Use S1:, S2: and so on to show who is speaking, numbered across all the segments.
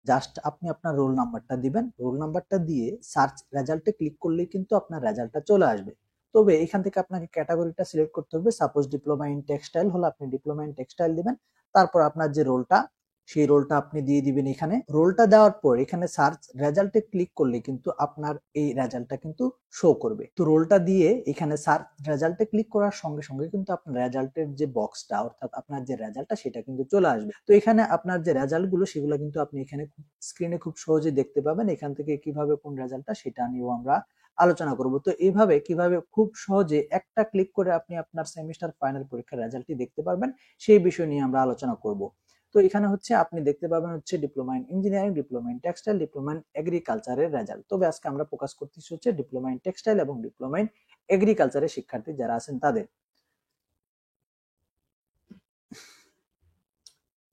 S1: Just আপনি আপনার role নাম্বারটা দিবেন, রোল নাম্বারটা দিয়ে সার্চ রেজাল্টে ক্লিক করলেই কিন্তু আপনার রেজাল্টটা চলে আসবে। তবে এখান থেকে আপনাকে ক্যাটাগরিটা সিলেক্ট করতে হবে। সাপোজ ডিপ্লোমা ইন টেক্সটাইল হলে আপনি ডিপ্লোমা ইন টেক্সটাইল দিবেন, তারপর আপনার যে রোলটা সেই রোলটা আপনি দিয়ে দিবেন। এখানে রোলটা দেওয়ার পর এখানে সার্চ রেজাল্টে ক্লিক করলে কিন্তু আপনার এই রেজাল্টটা কিন্তু শো করবে। তো রোলটা দিয়ে এখানে সার্চ রেজাল্টে ক্লিক করার সঙ্গে সঙ্গে কিন্তু আপনার রেজাল্টের যে বক্সটা অর্থাৎ আপনার যে রেজাল্টটা সেটা কিন্তু চলে আসবে। তো এখানে আপনার যে রেজাল্ট গুলো সেগুলো কিন্তু আপনি এখানে স্ক্রিনে খুব সহজে দেখতে পাবেন। এখান থেকে কিভাবে কোন রেজাল্টটা সেটা নিয়েও আমরা আলোচনা করব। তো এইভাবে কিভাবে খুব সহজে একটা ক্লিক করে আপনি আপনার সেমিস্টার ফাইনাল পরীক্ষার রেজাল্টটি দেখতে পারবেন সেই বিষয় নিয়ে আমরা আলোচনা করব। তো এখানে হচ্ছে আপনি দেখতে পাবেন হচ্ছে diploma in engineering, diploma in textile, diploma in এগ্রিকালচারের রেজাল্ট। তবে আজকে আমরা ফোকাস করতেছি হচ্ছে ডিপ্লোমা ইন টেক্সটাইল এবং ডিপ্লোমা ইন এগ্রিকালচারের শিক্ষার্থী যারা আছেন তাদের।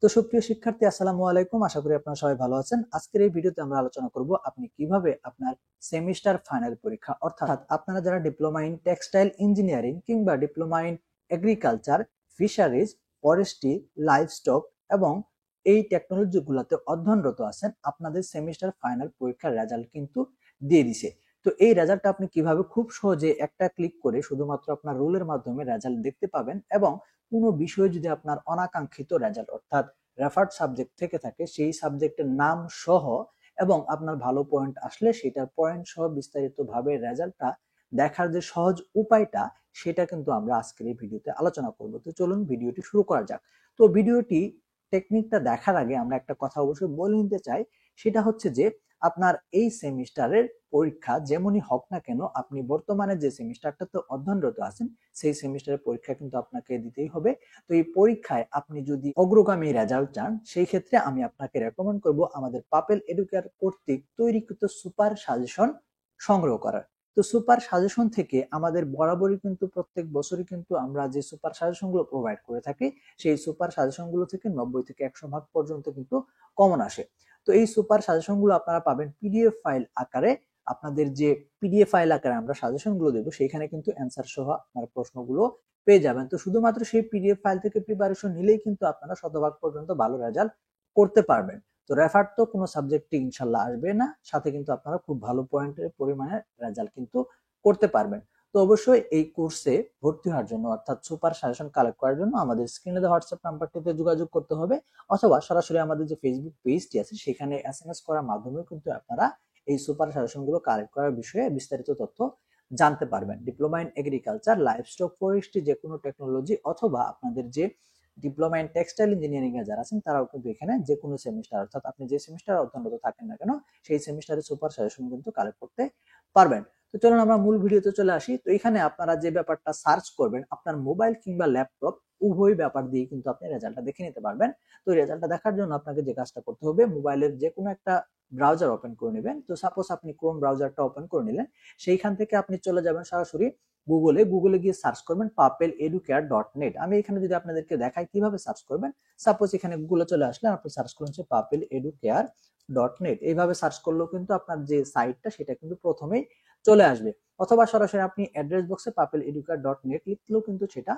S1: তো সুপ্রিয় শিক্ষার্থী, আসসালামু আলাইকুম। আশা করি আপনারা সবাই ভালো আছেন। আজকের এই ভিডিওতে আমরা আলোচনা করব আপনি কিভাবে আপনার সেমিস্টার ফাইনাল পরীক্ষা অর্থাৎ আপনারা যারা ডিপ্লোমা ইন টেক্সটাইল ইঞ্জিনিয়ারিং কিংবা diploma in agriculture, fisheries, forestry, livestock এবং এই টেকনোলজি গুলাতে অধ্যয়নরত আছেন, আপনাদের সেমিস্টার ফাইনাল পরীক্ষার রেজাল্ট কিন্তু দিয়ে দিছে। তো এই রেজাল্টটা আপনি কিভাবে খুব সহজে একটা ক্লিক করে শুধুমাত্র আপনার রোলের মাধ্যমে রেজাল্ট দেখতে পাবেন এবং কোনো বিষয়ে যদি আপনার অনাকাঙ্ক্ষিত রেজাল্ট অর্থাৎ রেফার্ড সাবজেক্ট থেকে থাকে সেই সাবজেক্টের নাম সহ এবং আপনার ভালো পয়েন্ট আসলে সেটার পয়েন্ট সহ বিস্তারিত ভাবে রেজাল্টটা দেখার যে সহজ উপায়টা সেটা কিন্তু আমরা আজকের এই ভিডিওতে আলোচনা করব। তো চলুন ভিডিওটি শুরু করা যাক। তো ভিডিওটি টেকনিকটা দেখার আগে আমরা একটা কথা অবশ্যই বলে নিতে চাই, সেটা হচ্ছে যে আপনার এই সেমিস্টারের পরীক্ষা যেমনই হোক না কেন আপনি বর্তমানে যে সেমিস্টারটাতে অধ্যয়নরত আছেন সেই সেমিস্টারের পরীক্ষা কিন্তু আপনাকে দিতেই হবে। তো এই পরীক্ষায় আপনি যদি অগ্রগামী রেজাল্ট চান সেই ক্ষেত্রে আমি আপনাকে রেকমেন্ড করব আমাদের পাপেল এডুকেয়ার কর্তৃক তৈরিকৃত সুপার সাজেশন সংগ্রহ করার। তো সুপার সাজেশন থেকে আমাদের বরাবরই কিন্তু প্রত্যেক বছরই কিন্তু আমরা যে সুপার সাজেশন গুলো প্রোভাইড করে থাকি সেই সুপার সাজেশন গুলো থেকে 90 থেকে 100 ভাগ পর্যন্ত কিন্তু কমন আসে। তো এই সুপার সাজেশন গুলো আপনারা পাবেন পিডিএফ ফাইল আকারে। আপনাদের যে পিডিএফ ফাইল আকারে আমরা সাজেশন গুলো দেবো সেখানে কিন্তু অ্যান্সার সহ আপনার প্রশ্নগুলো পেয়ে যাবেন। তো শুধুমাত্র সেই পিডিএফ ফাইল থেকে প্রিপারেশন নিলেই কিন্তু আপনারা শতভাগ পর্যন্ত ভালো রেজাল্ট করতে পারবেন। তো রেফার তো কোনো সাবজেক্টে ইনশাল্লাহ আসবে না, সাথে কিন্তু আপনারা খুব ভালো পয়েন্টের পরিমাণে রেজাল্ট কিন্তু করতে পারবেন। তো অবশ্যই এই কোর্সে ভর্তি হওয়ার জন্য অর্থাৎ সুপার সাজেশন কালেক্ট করার জন্য আমাদের স্ক্রিনে দেওয়া হোয়াটসঅ্যাপ নাম্বারটিতে যোগাযোগ করতে হবে অথবা সরাসরি আমাদের যে ফেসবুক পেজটি আছে সেখানে এসএমএস করার মাধ্যমে কিন্তু আপনারা এই সুপার সাজেশন গুলো কালেক্ট করার বিষয়ে বিস্তারিত তথ্য জানতে পারবেন। Diploma in agriculture, livestock, forestry যে কোনো টেকনোলজি অথবা আপনাদের যে ডিপ্লোমা ইন টেক্সটাইল ইঞ্জিনিয়ারিং এ যারা আছেন তারাও কিন্তু এখানে যে কোনো সেমিস্টার অর্থাৎ আপনি যে সেমিস্টার অধ্যয়নরত থাকেন না কেন সেই সেমিস্টারের সুপার সাজেশন কিন্তু কালেক্ট করতে পারবেন। তো চলুন আমরা মূল ভিডিওতে চলে আসি। তো এখানে আপনারা যে ব্যাপারটা সার্চ করবেন আপনার মোবাইল কিংবা ল্যাপটপ উভয় ব্যাপার দিয়ে কিন্তু আপনি রেজাল্টটা দেখে নিতে পারবেন। তো রেজাল্টটা দেখার জন্য আপনাকে যে কাজটা করতে হবে মোবাইলের যে কোনো একটা ব্রাউজার ওপেন করে নেবেন। তো সাপোজ আপনি ক্রোম ব্রাউজারটা ওপেন করে নিলেন, সেইখান থেকে আপনি চলে যাবেন সরাসরি গুগলে গিয়ে সার্চ করবেন papelucare.net। আমি এখানে যদি আপনাদেরকে দেখাই কিভাবে সার্চ করবেন, সাপোজ এখানে গুগলে চলে আসলে আপনি সার্চ করুন হচ্ছে papelucare.net। এইভাবে সার্চ করলেও কিন্তু আপনার যে সাইটটা সেটা কিন্তু প্রথমেই চলে আসবে অথবা সরাসরি আপনি অ্যাড্রেস বক্সে papelucare.net লিখলেও কিন্তু সেটা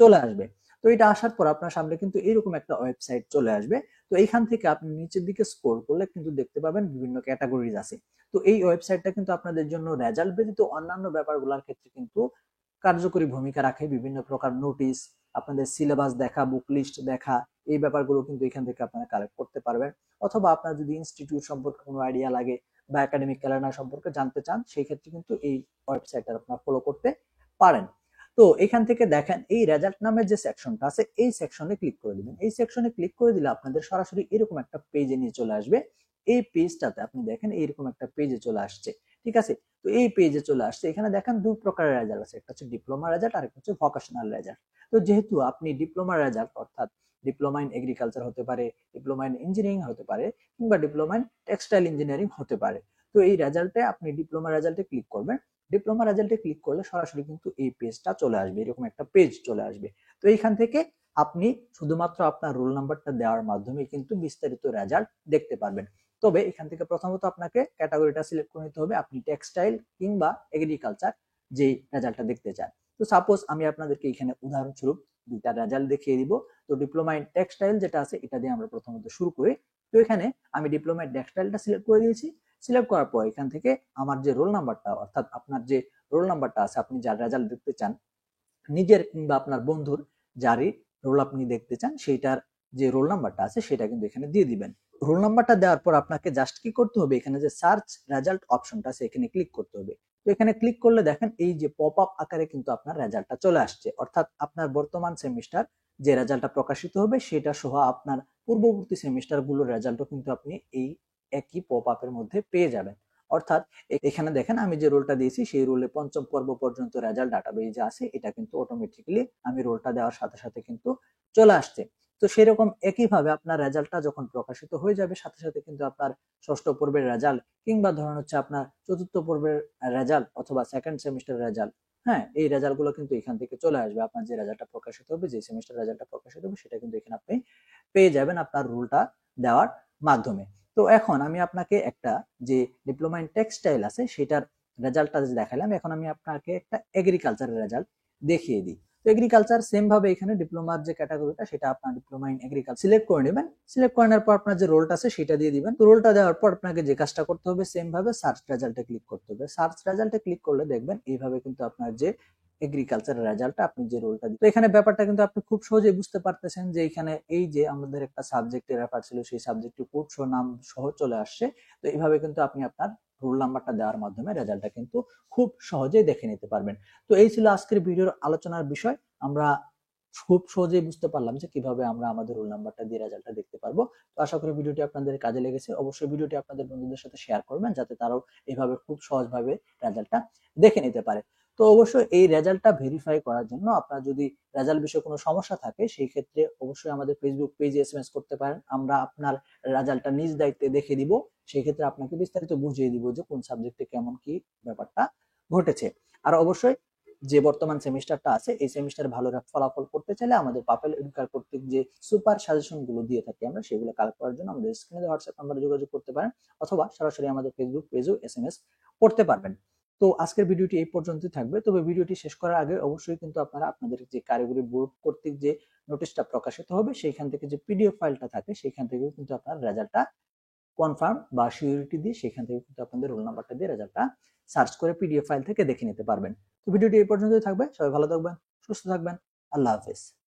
S1: চলে আসবে। তো এটা আসার পর আপনার সামনে কিন্তু এরকম একটা ওয়েবসাইট চলে আসবে। তো এইখান থেকে আপনি নিচের দিকে স্ক্রল করলে কিন্তু দেখতে পাবেন বিভিন্ন ক্যাটাগরিজ আছে। তো এই ওয়েবসাইটটা কিন্তু আপনাদের জন্য রেজাল্ট ব্যতীত অন্যান্য ব্যাপারগুলোর ক্ষেত্রে কিন্তু কার্যকরী ভূমিকা রাখে। বিভিন্ন প্রকার নোটিশ, আপনাদের সিলেবাস দেখা, বুক লিস্ট দেখা, এই ব্যাপারগুলো কিন্তু এখান থেকে আপনারা কালেক্ট করতে পারবেন। অথবা আপনার যদি ইনস্টিটিউট সম্পর্কে কোনো আইডিয়া লাগে বা একাডেমিক ক্যালেন্ডার সম্পর্কে জানতে চান সেই ক্ষেত্রে কিন্তু এই ওয়েবসাইটটা আপনারা ফলো করতে পারেন। তো এখান থেকে দেখেন এই রেজাল্ট নামের যে সেকশনটা আছে এই সেকশনে ক্লিক করে দিবেন। এই সেকশনে ক্লিক করে দিলে আপনাদের সরাসরি এরকম একটা পেজে নিয়ে চলে আসবে। এই পেজটাতে আপনি দেখেন এইরকম একটা পেজে চলে আসছে, ঠিক আছে। তো এই পেজে চলে আসছে, এখানে দেখেন দুই প্রকারের রেজাল্ট আছে, একটা হচ্ছে ডিপ্লোমা রেজাল্ট আর একটা হচ্ছে ভোকেশনাল রেজাল্ট। তো যেহেতু আপনি ডিপ্লোমা রেজাল্ট অর্থাৎ ডিপ্লোমা ইন এগ্রিকালচার হতে পারে, ডিপ্লোমা ইন ইঞ্জিনিয়ারিং হতে পারে কিংবা ডিপ্লোমা ইন টেক্সটাইল ইঞ্জিনিয়ারিং হতে পারে। তো এই রেজাল্টে আপনি ডিপ্লোমা রেজাল্টে ক্লিক করবেন। ডিপ্লোমা রেজাল্টে ক্লিক করলে সরাসরি কিন্তু এই পেজটা চলে আসবে, এরকম একটা পেজ চলে আসবে। তো এইখান থেকে আপনি শুধুমাত্র আপনার রোল নাম্বারটা দেওয়ার মাধ্যমে কিন্তু বিস্তারিত রেজাল্ট দেখতে পারবেন। তবে এখান থেকে প্রথমত আপনাকে ক্যাটাগরিটা সিলেক্ট করে নিতে হবে আপনি টেক্সটাইল কিংবা এগ্রিকালচার যেই রেজাল্টটা দেখতে চান। তো সাপোজ আমি আপনাদেরকে এখানে উদাহরণস্বরূপ দুইটা রেজাল্ট দেখিয়ে দিব। তো ডিপ্লোমা ইন টেক্সটাইল যেটা আছে এটা দিয়ে আমরা প্রথমত শুরু করি। তো এখানে আমি ডিপ্লোমা টেক্সটাইলটা সিলেক্ট করে দিয়েছি। সিলেক্ট করার পর এখান থেকে আমার যে রোল নাম্বারটা, অর্থাৎ আপনার যে রোল নাম্বারটা আছে, আপনি যার রেজাল্ট দেখতে চান, নিজের কিংবা আপনার বন্ধুর যারই রোল আপনি দেখতে চান, সেইটার যে রোল নাম্বারটা আছে সেটা কিন্তু এখানে দিয়ে দিবেন। রোল নাম্বারটা দেওয়ার পর আপনাকে জাস্ট কি করতে হবে, এখানে যে সার্চ রেজাল্ট অপশনটা আছে এখানে ক্লিক করতে হবে। তো এখানে ক্লিক করলে দেখেন এই যে পপ আপ আকারে কিন্তু আপনার রেজাল্টটা চলে আসছে, অর্থাৎ আপনার বর্তমান সেমিস্টার যে রেজাল্টটা প্রকাশিত হবে সেটা সহ আপনার পূর্ববর্তী সেমিস্টার গুলোর রেজাল্টও কিন্তু আপনি এই একই পপ আপের মধ্যে পেয়ে যাবেন। অর্থাৎ এখানে দেখেন আমি যে রোলটা দিয়েছি সেই রোলে পঞ্চম পর্ব পর্যন্ত রেজাল্ট ডাটাবেজে আছে, এটা কিন্তু অটোমেটিক্যালি আমি রোলটা দেওয়ার সাথে সাথে কিন্তু চলে আসছে। তো সেরকম একইভাবে আপনার রেজাল্টটা যখন প্রকাশিত হয়ে যাবে সাথে সাথে কিন্তু আপনার ষষ্ঠ পর্বের রেজাল্ট কিংবা ধরেন হচ্ছে আপনার চতুর্থ পর্বের রেজাল্ট অথবা সেকেন্ড সেমিস্টার রেজাল্ট, হ্যাঁ, এই রেজাল্ট গুলো কিন্তু এখান থেকে চলে আসবে। আপনার যে রেজাল্টটা প্রকাশিত হবে, যে সেমিস্টার রেজাল্টটা প্রকাশিত হবে, সেটা কিন্তু এখানে আপনি পেয়ে যাবেন আপনার রোলটা দেওয়ার মাধ্যমে। তো এখন আমি আপনাকে একটা যে ডিপ্লোমা ইন টেক্সটাইল আছে সেটার রেজাল্টটা যে দেখালাম, এখন আমি আপনাকে একটা এগ্রিকালচারের রেজাল্ট দেখিয়ে দিই। তো এগ্রিকালচার সেম ভাবে এখানে ডিপ্লোমার যে ক্যাটাগরিটা সেটা আপনার ডিপ্লোমা ইন এগ্রিকালচার সিলেক্ট করে নেবেন। সিলেক্ট করে নেওয়ার পর আপনার যে রোলটা আছে সেটা দিয়ে দিবেন। তো রোলটা দেওয়ার পর আপনাকে যে কাজটা করতে হবে সেম ভাবে সার্চ রেজাল্টে ক্লিক করতে হবে। সার্চ রেজাল্টে ক্লিক করলে দেখবেন এইভাবে কিন্তু আপনার যে এগ্রিকালচার রেজাল্টটা আপনি যে রোলটা দিন। তো এখানে ব্যাপারটা কিন্তু আপনি খুব সহজেই বুঝতে পারতেছেন যে এখানে এই যে আমাদের একটা সাবজেক্টের ব্যাপার ছিল, সেই সাবজেক্টটি কোড সহ নাম সহ চলে আসছে। তো এইভাবে কিন্তু আপনি আপনার রোল নাম্বারটা দেওয়ার মাধ্যমে রেজাল্টটা কিন্তু খুব সহজেই দেখে নিতে পারবেন। তো এই ছিল আজকের ভিডিওর আলোচনার বিষয়। আমরা খুব সহজেই বুঝতে পারলাম যে কিভাবে আমরা আমাদের রোল নাম্বারটা দিয়ে রেজাল্টটা দেখতে পারবো। তো আশা করি ভিডিওটি আপনাদের কাজে লেগেছে। অবশ্যই ভিডিওটি আপনাদের বন্ধুদের সাথে শেয়ার করবেন যাতে তারাও এইভাবে খুব সহজভাবে রেজাল্টটা দেখে নিতে পারে। তো অবশ্যই এই রেজাল্টটা ভেরিফাই করার জন্য আপনার যদি রেজাল্ট বিষয়ে কোনো সমস্যা থাকে সেই ক্ষেত্রে অবশ্যই আমাদের ফেসবুক পেজে এসএমএস করতে পারেন। আমরা আপনার রেজাল্টটা নিজ দায়িত্বে দেখে দিব। সেই ক্ষেত্রে আপনাকে বিস্তারিত বুঝিয়ে দিব যে কোন সাবজেক্টে কেমন কি ব্যাপারটা ঘটেছে। আর অবশ্যই যে বর্তমান সেমিস্টারটা আছে এই সেমিস্টারে ভালো ফলাফল করতে চাইলে আমাদের পাপেল এডুকার কর্তৃক যে সুপার সাজেশন গুলো দিয়ে থাকি আমরা, সেগুলো কালেক্ট করার জন্য আমাদের স্ক্রিনে হোয়াটসঅ্যাপ নাম্বারে যোগাযোগ করতে পারেন অথবা সরাসরি আমাদের ফেসবুক পেজেও এসএমএস করতে পারবেন। তো আজকের ভিডিওটি এই পর্যন্তই থাকবে। তবে ভিডিওটি শেষ করার আগে অবশ্যই কিন্তু আপনারা আপনাদের যে কারিগরি বোর্ড কর্তৃক যে নোটিশটা প্রকাশিত হবে সেইখান থেকে যে পিডিএফ ফাইলটা থাকে সেইখান থেকেও কিন্তু আপনার রেজাল্টটা কনফার্ম বা সিউরিটি দিয়ে সেখান থেকে কিন্তু আপনাদের রোল নাম্বারটা দিয়ে রেজাল্টটা সার্চ করে পিডিএফ ফাইল থেকে দেখে নিতে পারবেন। তো ভিডিওটি এই পর্যন্তই থাকবে। সবাই ভালো থাকবেন, সুস্থ থাকবেন। আল্লাহ হাফেজ।